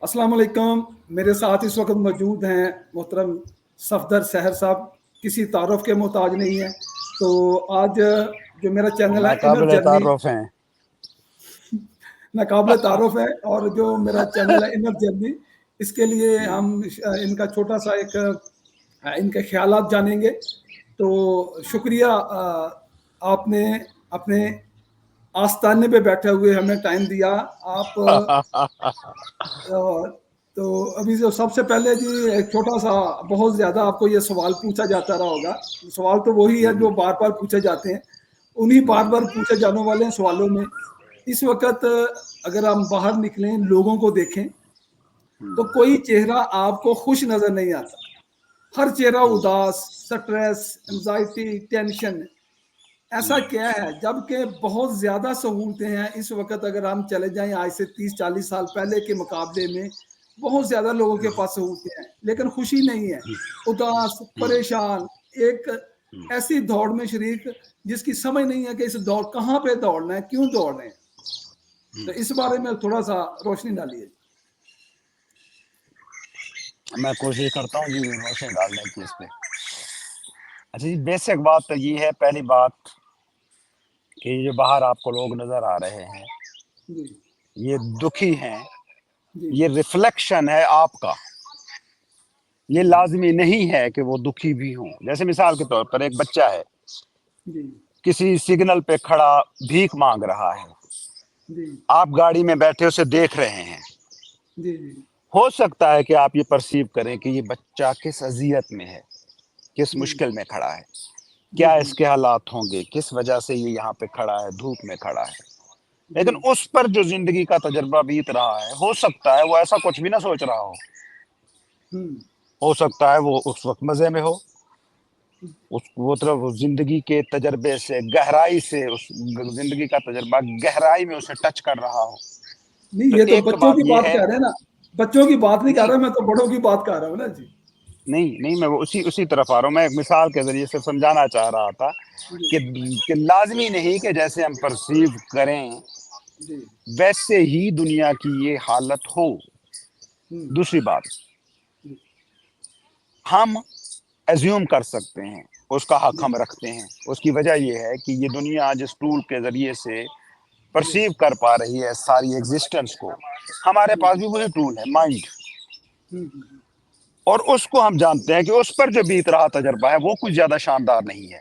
अस्सलाम वालेकुम। मेरे साथ इस वक्त मौजूद हैं मोहतरम सफदर सहर साहब, किसी तारुफ के मोहताज नहीं है। तो आज जो मेरा चैनल है इनर नाकाबिले जर्नी, तारुफ हैं। नाकाबिले तारुफ है, और जो मेरा चैनल है इनर जर्नी, इसके लिए हम इनका छोटा सा एक इनके ख्यालात जानेंगे। तो शुक्रिया, आपने अपने आस्थाने पे बैठे हुए हमें टाइम दिया। आप तो अभी जो सबसे पहले जी एक छोटा सा, बहुत ज्यादा आपको ये सवाल पूछा जाता रहा होगा। सवाल तो वही है जो बार बार पूछे जाते हैं, उन्हीं बार बार पूछे जाने वाले सवालों में इस वक्त अगर हम बाहर निकलें, लोगों को देखें, तो कोई चेहरा आपको खुश नजर नहीं आता। हर चेहरा उदास, स्ट्रेस, एंजाइटी, टेंशन। ऐसा क्या है जबकि बहुत ज्यादा सहूलतें हैं इस वक्त। अगर हम चले जाएं आज से 30-40 साल पहले के मुकाबले में, बहुत ज्यादा लोगों के पास सहूलतें हैं, लेकिन खुशी नहीं है। उदास, परेशान, एक ऐसी दौड़ में शरीक जिसकी समझ नहीं है कि इस दौड़ कहाँ पे दौड़ना है, क्यों दौड़ रहे हैं। तो इस बारे में थोड़ा सा रोशनी डालिए। मैं कोशिश करता हूँ जी रोशनी डालने की इस पे। अच्छा जी, बेसिक बात तो ये है, पहली बात कि जो बाहर आपको लोग नजर आ रहे हैं जी ये दुखी हैं, जी ये रिफ्लेक्शन है आपका। ये लाजमी नहीं है कि वो दुखी भी हों। जैसे मिसाल के तौर पर एक बच्चा है, जी किसी सिग्नल पे खड़ा भीख मांग रहा है, जी आप गाड़ी में बैठे उसे देख रहे हैं। जी जी हो सकता है कि आप ये परसीव करें कि ये बच्चा किस अजियत में है, किस मुश्किल में खड़ा है, जी क्या जी इसके हालात होंगे, किस वजह से ये यहाँ पे खड़ा है, धूप में खड़ा है। जी लेकिन उस पर जो जिंदगी का तजर्बा बीत रहा है, हो सकता है वो ऐसा कुछ भी ना सोच रहा हम्म हो सकता है वो उस वक्त मजे में हो, उस वो तरफ वो जिंदगी के तजर्बे से गहराई से, उस जिंदगी का तजर्बा गहराई में उसे टच कर रहा हो। नहीं, तो ये तो एक बच्चों बात की ये बात है, कर रहे हैं ना, बच्चों की बात नहीं कर नहीं रहा, मैं तो बड़ों की बात कर रहा हूँ ना जी। नहीं नहीं, मैं वो उसी तरफ आ रहा हूँ। मैं एक मिसाल के जरिए से समझाना चाह रहा था जी कि लाजमी नहीं कि जैसे हम परसीव करें जी वैसे ही दुनिया की ये हालत हो। हम्म दूसरी बात, जी हम एज्यूम कर सकते हैं, उसका हक जी हम रखते हैं। उसकी वजह यह है कि ये दुनिया जिस टूल के जरिए से जी परसीव कर पा रही है सारी एग्जिस्टेंस को, हमारे हम्म पास भी वही टूल है, माइंड। हम्म और उसको हम जानते हैं कि उस पर जो बीत रहा तजर्बा है वो कुछ ज्यादा शानदार नहीं है।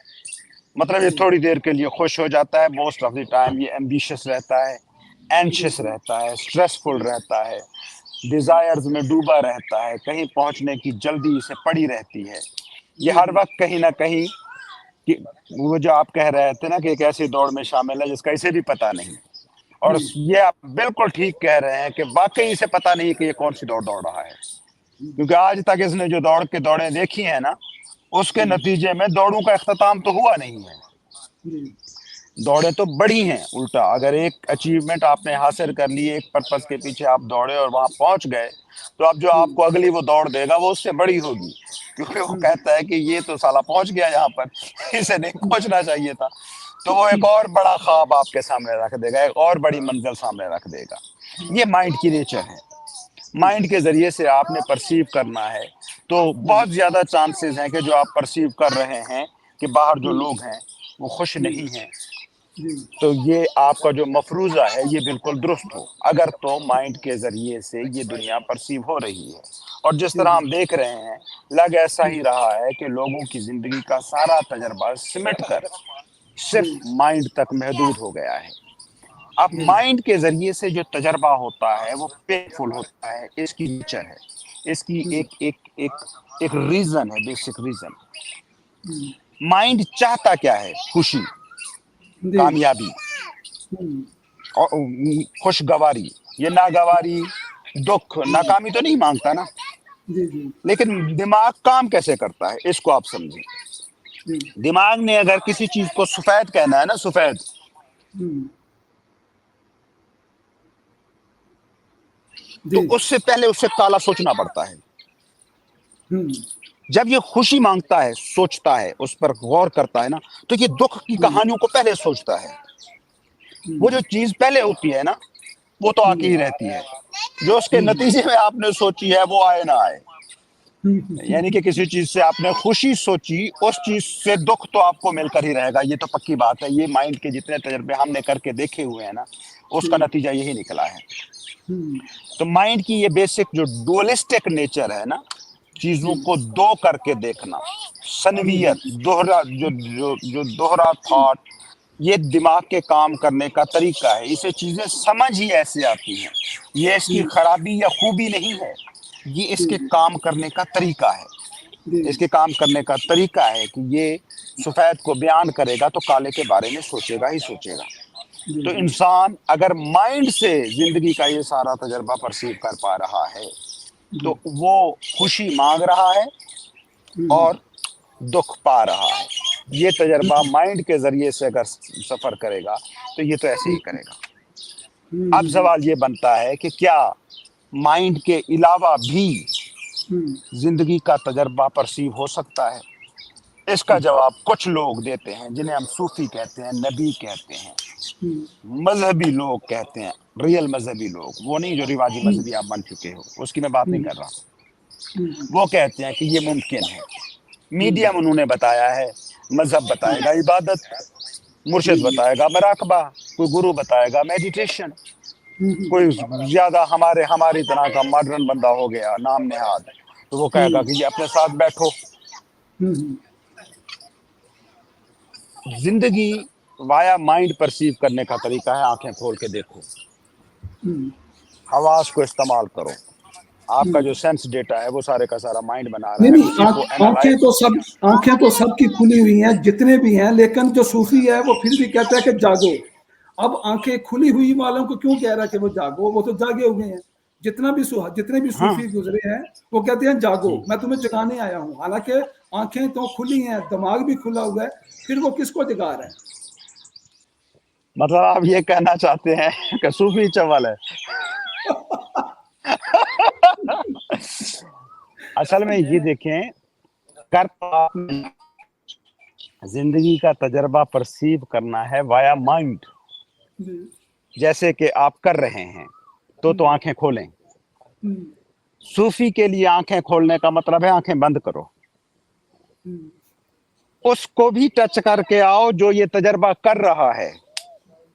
मतलब ये जी थोड़ी देर के लिए खुश हो जाता है, मोस्ट ऑफ द टाइम ये एम्बिशियस रहता है, जी एंशियस जी रहता है, स्ट्रेसफुल जी रहता है, जी डिजायर्स में डूबा रहता है, कहीं पहुंचने की जल्दी इसे पड़ी रहती है। ये जी हर जी वक्त कहीं ना कहीं कि वो जो आप कह रहे थे ना कि एक ऐसी दौड़ में शामिल है जिसका इसे भी पता नहीं। और ये आप बिल्कुल ठीक कह रहे हैं कि वाकई इसे पता नहीं कि ये कौन सी दौड़ दौड़ रहा है। क्योंकि आज तक इसने जो दौड़ें देखी हैं ना, उसके जी नतीजे में दौड़ों का इख्तिताम तो हुआ नहीं है। जी दौड़ें तो बड़ी हैं। उल्टा अगर एक अचीवमेंट आपने हासिल कर ली, एक पर्पस के पीछे आप दौड़े और वहां पहुंच गए, तो अब जो हम्म आपको अगली वो दौड़ देगा वो उससे बड़ी होगी। क्योंकि वो कहता है कि ये तो साला पहुंच गया यहाँ पर, इसे नहीं पहुंचना चाहिए था। तो वो एक और बड़ा ख्वाब आपके सामने रख देगा, एक और बड़ी मंजिल सामने रख देगा। ये माइंड की नेचर है। माइंड के जरिए से आपने परसीव करना है, तो बहुत ज्यादा चांसेस हैं कि जो आप परसीव कर रहे हैं कि बाहर जो लोग हैं वो खुश जी नहीं हैं, जी तो ये आपका जो मफरूजा है ये बिल्कुल दुरुस्त हो। अगर तो माइंड के जरिए से ये दुनिया परसीव हो रही है। और जिस जी तरह जी हम देख रहे हैं, लग ऐसा ही रहा है कि लोगों की जिंदगी का सारा तजर्बा सिमट कर जी सिर्फ माइंड तक महदूद हो गया है। अब जी माइंड के जरिए से जो तजर्बा होता है वो पेनफुल होता है, इसकी नेचर है, इसकी एक एक एक एक रीजन है, बेसिक रीजन। माइंड चाहता क्या है? खुशी, जी कामयाबी और खुशगवारी। ये नागवारी, दुख, नाकामी तो नहीं मांगता ना। जी जी लेकिन दिमाग काम कैसे करता है इसको आप समझें। जी दिमाग ने अगर किसी चीज को सफेद कहना है ना, सफेद, तो जी उससे पहले उससे काला सोचना पड़ता है। हम्म जब ये खुशी मांगता है, सोचता है, उस पर गौर करता है ना, तो ये दुख की कहानियों को पहले सोचता है। वो जो चीज पहले होती है ना, वो तो आके ही रहती है। जो उसके नतीजे में आपने सोची है वो आए ना आए। यानी कि किसी चीज से आपने खुशी सोची, उस चीज से दुख तो आपको मिलकर ही रहेगा, ये तो पक्की बात है। ये माइंड के जितने तजर्बे हमने करके देखे हुए हैं ना, उसका नतीजा यही निकला है। तो माइंड की ये बेसिक जो डुअलिस्टिक नेचर है ना, चीजों को दो करके देखना, सनवियत, दोहरा जो दोहरा थॉट, ये दिमाग के काम करने का तरीका है। इसे चीजें समझ ही ऐसे आती हैं। ये इसकी खराबी या खूबी नहीं है, ये इसके काम करने का तरीका है। इसके काम करने का तरीका है कि ये सफेद को बयान करेगा तो काले के बारे में सोचेगा ही सोचेगा। तो इंसान अगर माइंड से जिंदगी का ये सारा तजर्बा परसीव कर पा रहा है तो वो खुशी मांग रहा है और दुख पा रहा है। ये तजर्बा माइंड के जरिए से अगर सफर करेगा तो ये तो ऐसे ही करेगा। अब सवाल ये बनता है कि क्या माइंड के अलावा भी जिंदगी का तजर्बा परसीव हो सकता है? इसका जवाब कुछ लोग देते हैं, जिन्हें हम सूफी कहते हैं, नबी कहते हैं, मजहबी लोग कहते हैं, रियल मजहबी लोग, वो नहीं जो रिवाजी मजहबी आप बन चुके हो, उसकी मैं बात नहीं कर रहा। वो कहते हैं कि ये मुमकिन है। मीडियम उन्होंने बताया है, मजहब बताएगा इबादत, मुर्शिद बताएगा मराकबा, कोई गुरु बताएगा मेडिटेशन, कोई ज्यादा हमारी तरह का मॉडर्न बंदा हो गया नाम नेहाद, तो वो कहेगा कि ये अपने साथ बैठो। जिंदगी वाया माइंड परसीव करने का तरीका है आंखें खोल के देखो, हवास को इस्तेमाल करो। आपका जो सेंस डेटा है वो सारे का सारा माइंड बना रहा है। नहीं, आंखें तो सबकी खुली हुई हैं, जितने भी हैं, लेकिन जो सूफी है वो फिर भी कहता है कि जागो। अब आंखें खुली हुई वालों को क्यों कह रहा है कि वो जागो? वो तो जागे हुए हैं। जितने भी सूफी गुजरे हैं वो कहते हैं जागो, मैं तुम्हें जगाने आया हूँ। हालांकि आंखें तो खुली हैं, दिमाग भी खुला हुआ है, फिर वो किसको जगा रहा है? मतलब आप ये कहना चाहते हैं कि सूफी चवल है। असल में ये देखें, कर जिंदगी का तजर्बा परसीव करना है वाया माइंड, जैसे कि आप कर रहे हैं, तो आंखें खोलें। सूफी के लिए आंखें खोलने का मतलब है आंखें बंद करो, उसको भी टच करके आओ जो ये तजर्बा कर रहा है,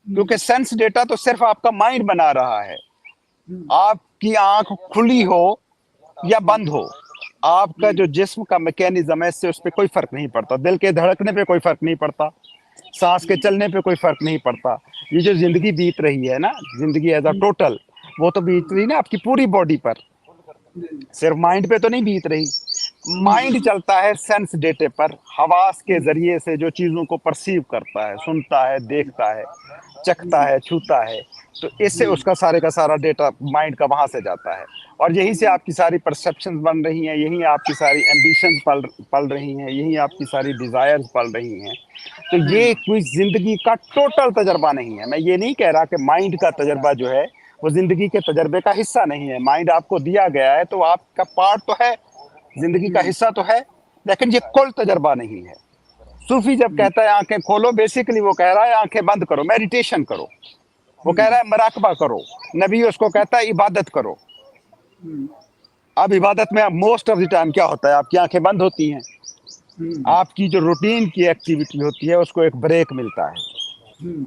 क्योंकि सेंस डेटा तो सिर्फ आपका माइंड बना रहा है। आपकी आंख खुली हो या बंद हो, आपका जो जिस्म का मैकेनिज्म है इससे उस पर कोई फर्क नहीं पड़ता। दिल के धड़कने पे कोई फर्क नहीं पड़ता, सांस के चलने पे कोई फर्क नहीं पड़ता। ये जो जिंदगी बीत रही है ना, जिंदगी एज अ टोटल, वो तो बीत रही ना आपकी पूरी बॉडी पर, सिर्फ माइंड पे तो नहीं बीत रही। माइंड चलता है सेंस डेटे पर, हवास के जरिए से जो चीजों को परसीव करता है, सुनता है, देखता है, चखता है, छूता है, तो इससे उसका सारे का सारा डेटा माइंड का वहां से जाता है। और यहीं से आपकी सारी परसेप्शंस बन रही हैं, यहीं आपकी सारी एम्बिशंस पल रही हैं, यहीं आपकी सारी डिजायर्स पल रही हैं। तो ये कोई जिंदगी का टोटल तजर्बा नहीं है। मैं ये नहीं कह रहा कि माइंड का तजर्बा जो है वो जिंदगी के तजर्बे का हिस्सा नहीं है। माइंड आपको दिया गया है तो आपका पार्ट तो है, जिंदगी का हिस्सा तो है, लेकिन ये कुल तजर्बा नहीं है। सूफी जब कहता है आंखें खोलो, बेसिकली वो कह रहा है आंखें बंद करो, मेडिटेशन करो। वो कह रहा है मराकबा करो। नबी उसको कहता है इबादत करो। अब इबादत में मोस्ट ऑफ द टाइम क्या होता है, आपकी आंखें बंद होती हैं, आपकी जो रूटीन की एक्टिविटी होती है उसको एक ब्रेक मिलता है।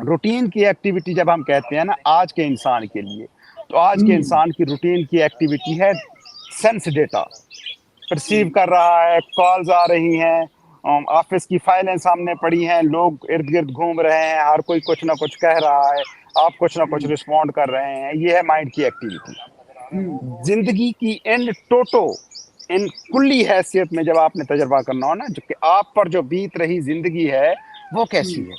रूटीन की एक्टिविटी जब हम कहते हैं ना आज के इंसान के लिए, तो आज के इंसान की रूटीन की एक्टिविटी है सेंस डेटा परसीव कर रहा है। कॉल्स आ रही हैं, ऑफिस की फाइलें सामने पड़ी हैं, लोग इर्द गिर्द घूम रहे हैं, हर कोई कुछ ना कुछ कह रहा है, आप कुछ ना कुछ रिस्पॉन्ड कर रहे हैं। ये है माइंड की एक्टिविटी। जिंदगी की इन कुल्ली हैसियत में जब आपने तजर्बा करना हो ना, जो कि आप पर जो बीत रही जिंदगी है वो कैसी है,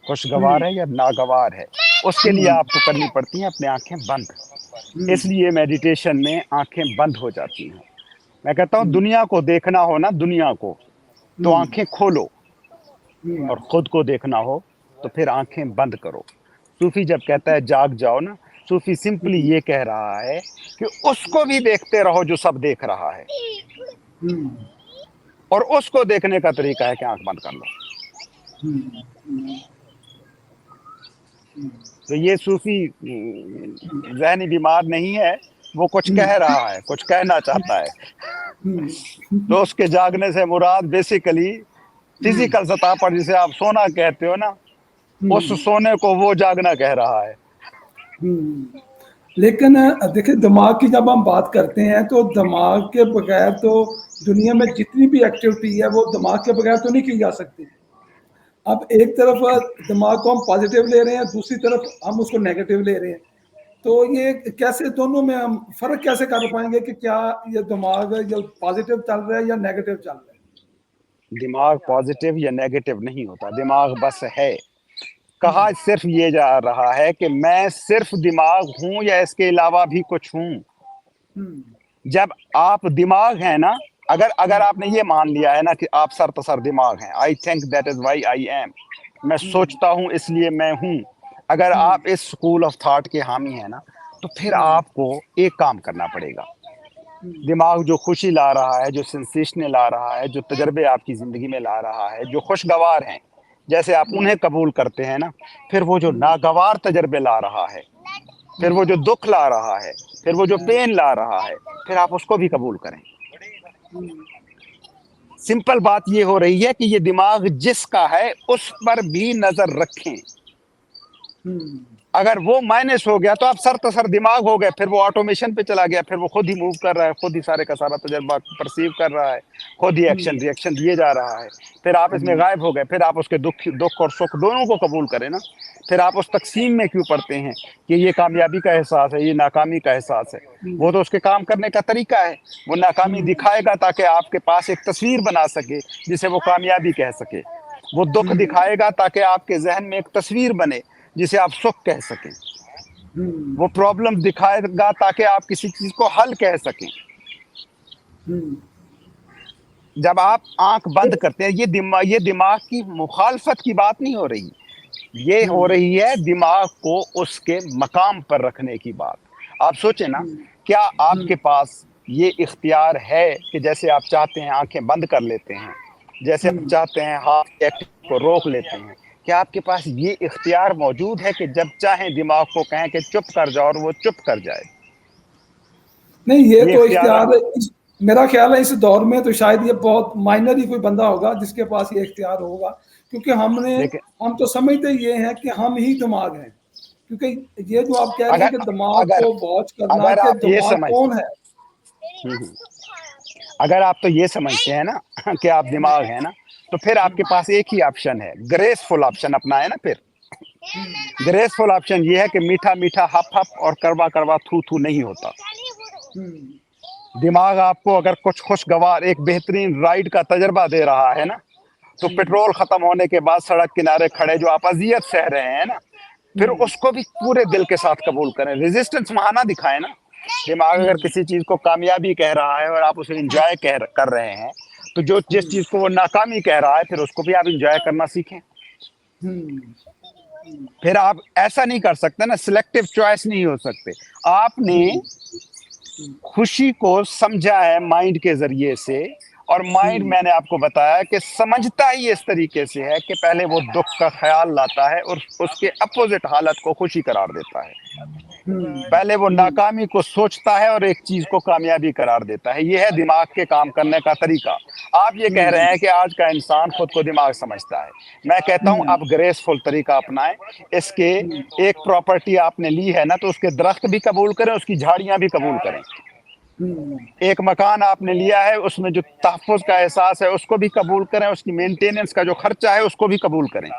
खुशगवार है या नागवार है, उसके लिए आपको करनी पड़ती हैं अपनी आंखें बंद। इसलिए मेडिटेशन में आंखें बंद हो जाती हैं। मैं कहता हूँ दुनिया को देखना हो ना, दुनिया को, तो आंखें खोलो, और खुद को देखना हो तो फिर आंखें बंद करो। सूफी जब कहता है जाग जाओ ना, सूफी सिंपली ये कह रहा है कि उसको भी देखते रहो जो सब देख रहा है, और उसको देखने का तरीका है कि आंख बंद कर लो। तो ये सूफी ज़हनी बीमार नहीं है, وہ کچھ کہہ رہا ہے, کچھ کہنا چاہتا ہے. تو اس کے جاگنے سے مراد بیسیکلی فزیکل سطح پر جسے آپ سونا کہتے ہو نا, اس سونے کو وہ جاگنا کہہ رہا ہے. لیکن دیکھیں دماغ کی جب ہم بات کرتے ہیں تو دماغ کے بغیر تو دنیا میں جتنی بھی ایکٹیویٹی ہے وہ دماغ کے بغیر تو نہیں کی جا سکتی. اب ایک طرف دماغ کو ہم پازیٹیو لے رہے ہیں, دوسری طرف ہم اس کو نیگیٹو لے رہے ہیں, تو یہ کیسے دونوں میں ہم فرق کیسے کر پائیں گے کہ کیا یہ دماغ یہ پازیٹیو چل رہا ہے یا نیگیٹو چل رہا ہے؟ دماغ پازیٹیو یا نیگیٹو نہیں ہوتا, دماغ بس ہے. کہا صرف یہ جا رہا ہے کہ میں صرف دماغ ہوں یا اس کے علاوہ بھی کچھ ہوں. جب آپ دماغ ہیں نا, اگر آپ نے یہ مان لیا ہے نا کہ آپ سر تسر دماغ ہیں, I think that is why I am, میں سوچتا ہوں اس لیے میں ہوں, اگر آپ اس اسکول آف تھاٹ کے حامی ہیں نا, تو پھر آپ کو ایک کام کرنا پڑے گا. دماغ جو خوشی لا رہا ہے, جو سینسیشن لا رہا ہے, جو تجربے آپ کی زندگی میں لا رہا ہے, جو خوشگوار ہیں, جیسے آپ انہیں قبول کرتے ہیں نا, پھر وہ جو ناگوار تجربے لا رہا ہے, پھر وہ جو دکھ لا رہا ہے, پھر وہ جو پین لا رہا ہے, پھر آپ اس کو بھی قبول کریں. سمپل بات یہ ہو رہی ہے کہ یہ دماغ جس کا ہے اس پر بھی نظر رکھیں. اگر وہ مائنس ہو گیا تو آپ سر تسر دماغ ہو گئے, پھر وہ آٹومیشن پہ چلا گیا, پھر وہ خود ہی موو کر رہا ہے, خود ہی سارے کا سارا تجربہ پرسیو کر رہا ہے, خود ہی ایکشن ری ایکشن دیے جا رہا ہے. پھر آپ اس میں غائب ہو گئے, پھر آپ اس کے دکھ اور سکھ دونوں کو قبول کریں نا. پھر آپ اس تقسیم میں کیوں پڑھتے ہیں کہ یہ کامیابی کا احساس ہے, یہ ناکامی کا احساس ہے؟ وہ تو اس کے کام کرنے کا طریقہ ہے. وہ ناکامی دکھائے گا تاکہ آپ کے پاس ایک تصویر بنا سکے جسے وہ کامیابی کہہ سکے. وہ دکھ دکھائے گا تاکہ آپ کے ذہن میں ایک تصویر بنے جسے آپ سکھ کہہ سکیں. وہ پرابلم دکھائے گا تاکہ آپ کسی چیز کو حل کہہ سکیں. جب آپ آنکھ بند کرتے ہیں, یہ دماغ کی مخالفت کی بات نہیں ہو رہی, یہ ہو رہی ہے دماغ کو اس کے مقام پر رکھنے کی بات. آپ سوچیں نا, کیا آپ کے پاس یہ اختیار ہے کہ جیسے آپ چاہتے ہیں آنکھیں بند کر لیتے ہیں, جیسے آپ چاہتے ہیں ہارٹ ایکٹ کو روک لیتے ہیں, کیا آپ کے پاس یہ اختیار موجود ہے کہ جب چاہیں دماغ کو کہیں کہ چپ کر جاؤ اور وہ چپ کر جائے؟ نہیں, یہ تو اختیار اختیار میرا خیال ہے اس دور میں تو شاید یہ بہت مائنر ہی کوئی بندہ ہوگا جس کے پاس یہ اختیار ہوگا, کیونکہ ہم تو سمجھتے یہ ہیں کہ ہم ہی دماغ ہیں. کیونکہ یہ جو آپ کہہ رہے ہیں کہ دماغ اگر کو واچ کرنا اگر کہ آپ یہ دماغ کون ہے, اگر آپ تو یہ سمجھتے ہیں نا کہ آپ دماغ ہیں نا, تو پھر آپ کے پاس ایک ہی آپشن ہے, گریسفل آپشن اپنا ہے نا. پھر گریسفل آپشن یہ ہے کہ میٹھا میٹھا ہپ ہپ اور کروا کروا تھو تھو نہیں ہوتا. دماغ آپ کو اگر کچھ خوشگوار ایک بہترین رائڈ کا تجربہ دے رہا ہے نا, تو پٹرول ختم ہونے کے بعد سڑک کنارے کھڑے جو آپ اذیت سہ رہے ہیں نا, پھر اس کو بھی پورے دل کے ساتھ قبول کریں, ریزسٹنس وہاں نہ دکھائیں نا. دماغ اگر کسی چیز کو کامیابی کہہ رہا ہے اور آپ اسے انجوائے کر رہے ہیں, تو جس چیز کو وہ ناکامی کہہ رہا ہے پھر اس کو بھی آپ انجوائے کرنا سیکھیں. پھر آپ ایسا نہیں کر سکتے نا, سلیکٹو چوائس نہیں ہو سکتے. آپ نے خوشی کو سمجھا ہے مائنڈ کے ذریعے سے, اور مائنڈ میں نے آپ کو بتایا کہ سمجھتا ہی اس طریقے سے ہے کہ پہلے وہ دکھ کا خیال لاتا ہے اور اس کے اپوزٹ حالت کو خوشی قرار دیتا ہے. پہلے وہ ناکامی کو سوچتا ہے اور ایک چیز کو کامیابی قرار دیتا ہے. یہ ہے دماغ کے کام کرنے کا طریقہ. آپ یہ کہہ رہے ہیں کہ آج کا انسان خود کو دماغ سمجھتا ہے. میں کہتا ہوں آپ گریسفل طریقہ اپنائیں. اس کے ایک پراپرٹی آپ نے لی ہے نا, تو اس کے درخت بھی قبول کریں, اس کی جھاڑیاں بھی قبول کریں. ایک مکان آپ نے لیا ہے, اس میں جو تحفظ کا احساس ہے اس کو بھی قبول کریں, اس کی مینٹیننس کا جو خرچہ ہے اس کو بھی قبول کریں.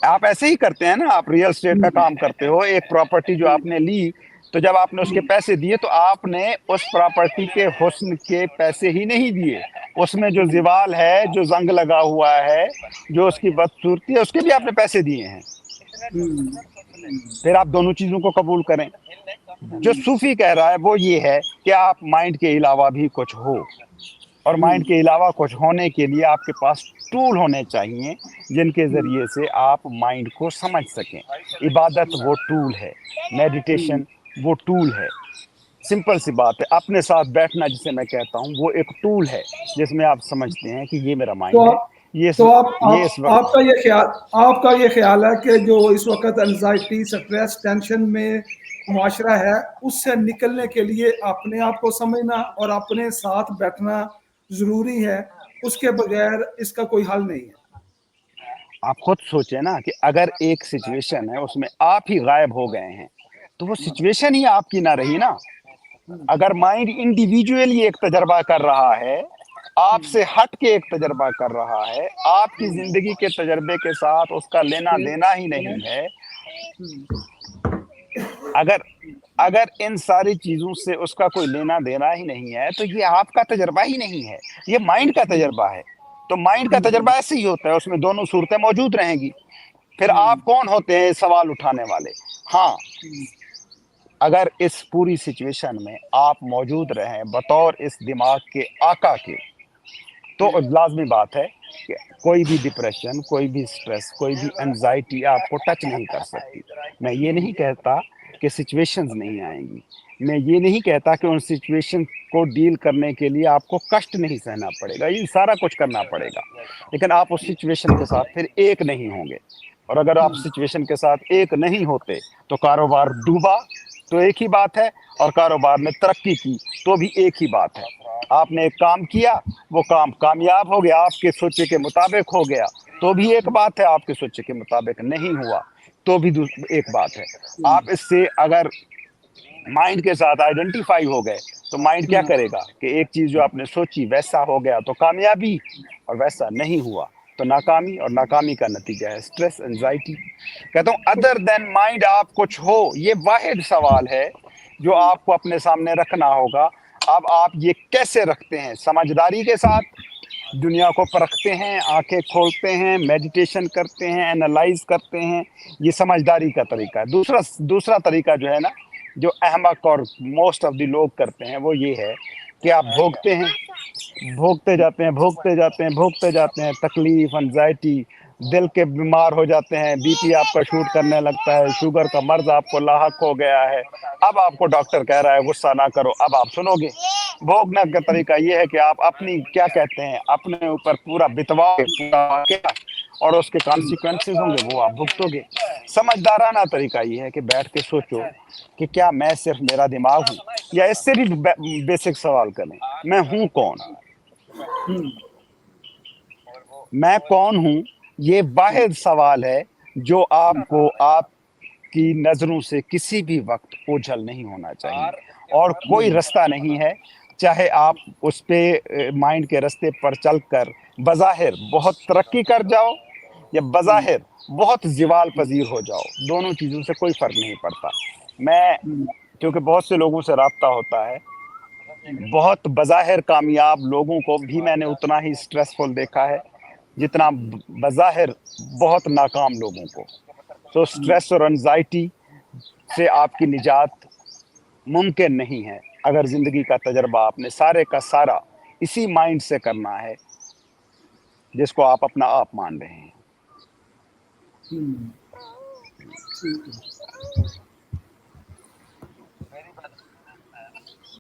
آپ ایسے ہی کرتے ہیں نا, آپ ریئل اسٹیٹ کا کام کرتے ہو. ایک پراپرٹی جو آپ نے لی, تو جب آپ نے اس کے پیسے دیے تو آپ نے اس پراپرٹی کے حسن کے پیسے ہی نہیں دیے, اس میں جو زوال ہے, جو زنگ لگا ہوا ہے, جو اس کی بدصورتی ہے, اس کے بھی آپ نے پیسے دیے ہیں. پھر آپ دونوں چیزوں کو قبول کریں. جو صوفی کہہ رہا ہے وہ یہ ہے کہ آپ مائنڈ کے علاوہ بھی کچھ ہو, اور مائنڈ کے علاوہ کچھ ہونے کے لیے آپ کے پاس ٹول ہونے چاہیے جن کے ذریعے سے آپ مائنڈ کو سمجھ سکیں. عبادت وہ ٹول ہے, میڈیٹیشن وہ ٹول ہے. سمپل سی بات ہے, اپنے ساتھ بیٹھنا جسے میں کہتا ہوں وہ ایک ٹول ہے جس میں آپ سمجھتے ہیں کہ یہ میرا تو مائنڈ ہے, ये तो ये इस वक्त आपका ये ख्याल है कि जो इस वक्त एंजाइटी, स्ट्रेस, टेंशन में मुआशरा है, उससे निकलने के लिए अपने आप को समझना और अपने साथ बैठना ज़रूरी है, उसके बगैर इसका कोई हल नहीं है। आप खुद सोचे ना कि अगर एक सिचुएशन है उसमें आप ही गायब हो गए हैं, तो वो सिचुएशन ही आपकी ना रही ना। अगर माइंड इंडिविजुअली एक तजर्बा कर रहा है, आपसे हट के एक तजर्बा कर रहा है, आपकी जिंदगी के तजर्बे के साथ उसका लेना देना ही नहीं है, अगर अगर इन सारी चीजों से उसका कोई लेना देना ही नहीं है, तो ये आपका तजर्बा ही नहीं है, ये माइंड का तजर्बा है। तो माइंड का तजर्बा ऐसे ही होता है, उसमें दोनों सूरतें मौजूद रहेंगी। फिर आप कौन होते हैं सवाल उठाने वाले? हाँ, अगर इस पूरी सिचुएशन में आप मौजूद रहें बतौर इस दिमाग के आका के, तो लाजमी बात है कि कोई भी डिप्रेशन, कोई भी स्ट्रेस, कोई भी एंजाइटी आपको टच नहीं कर सकती। मैं ये नहीं कहता कि सिचुएशंस नहीं आएंगी, मैं ये नहीं कहता कि उन सिचुएशन को डील करने के लिए आपको कष्ट नहीं सहना पड़ेगा, ये सारा कुछ करना पड़ेगा, लेकिन आप उस सिचुएशन के साथ फिर एक नहीं होंगे। और अगर आप सिचुएशन के साथ एक नहीं होते तो कारोबार डूबा तो एक ही बात है, और कारोबार ने तरक्की की तो भी एक ही बात है। आपने एक काम किया, वो काम कामयाब हो गया, आपके सोचे के मुताबिक हो गया तो भी एक बात है, आपके सोचे के मुताबिक नहीं हुआ तो भी एक बात है। आप इससे अगर माइंड के साथ आइडेंटिफाई हो गए तो माइंड क्या करेगा कि एक चीज जो आपने सोची वैसा हो गया तो कामयाबी, और वैसा नहीं हुआ तो नाकामी, और नाकामी का नतीजा है स्ट्रेस, एंजाइटी। कहता हूँ अदर देन माइंड आप कुछ हो, ये वाहिद सवाल है जो आपको अपने सामने रखना होगा। अब आप ये कैसे रखते हैं? समझदारी के साथ दुनिया को परखते हैं, आंखें खोलते हैं, मेडिटेशन करते हैं, एनालाइज करते हैं, ये समझदारी का तरीका है। दूसरा तरीका जो है ना, जो अहमक और मोस्ट ऑफ द लोग करते हैं, वो ये है कि आप भोगते हैं, भोगते जाते हैं, भोगते जाते हैं, भोगते जाते हैं, तकलीफ, एंजाइटी, दिल के बीमार हो जाते हैं, बीपी आपका शूट करने लगता है, शुगर का मर्ज आपको लाहक हो गया है। अब आपको डॉक्टर कह रहा है गुस्सा ना करो, अब आप सुनोगे। भोगने का तरीका ये है कि आप अपनी क्या कहते हैं अपने ऊपर पूरा बितवाओगे, पूरा वाकया, और उसके कॉन्सिक्वेंसेस होंगे वो आप भुगतोगे। समझदाराना तरीका ये है कि बैठ के सोचो कि क्या मैं सिर्फ मेरा दिमाग हूँ, या इससे भी बेसिक सवाल करें, मैं हूँ कौन? मैं कौन हूँ? ये वाहिद सवाल है जो आपको आपकी नजरों से किसी भी वक्त ओझल नहीं होना चाहिए, और कोई रास्ता नहीं है, चाहे आप उस पे माइंड के रास्ते पर चलकर बज़ाहिर बहुत तरक्की कर जाओ या बज़ाहिर बहुत ज़िवाल पजीर हो जाओ, दोनों चीज़ों से कोई फ़र्क नहीं पड़ता। मैं क्योंकि बहुत से लोगों से राब्ता होता है, बहुत बज़ाहिर कामयाब लोगों को भी मैंने उतना ही स्ट्रेसफुल देखा है जितना बज़ाहिर बहुत नाकाम लोगों को। तो स्ट्रेस और एंजाइटी से आपकी निजात मुमकिन नहीं है अगर ज़िंदगी का तजर्बा आपने सारे का सारा इसी माइंड से करना है जिसको आप अपना आप मान रहे हैं। ठीक है।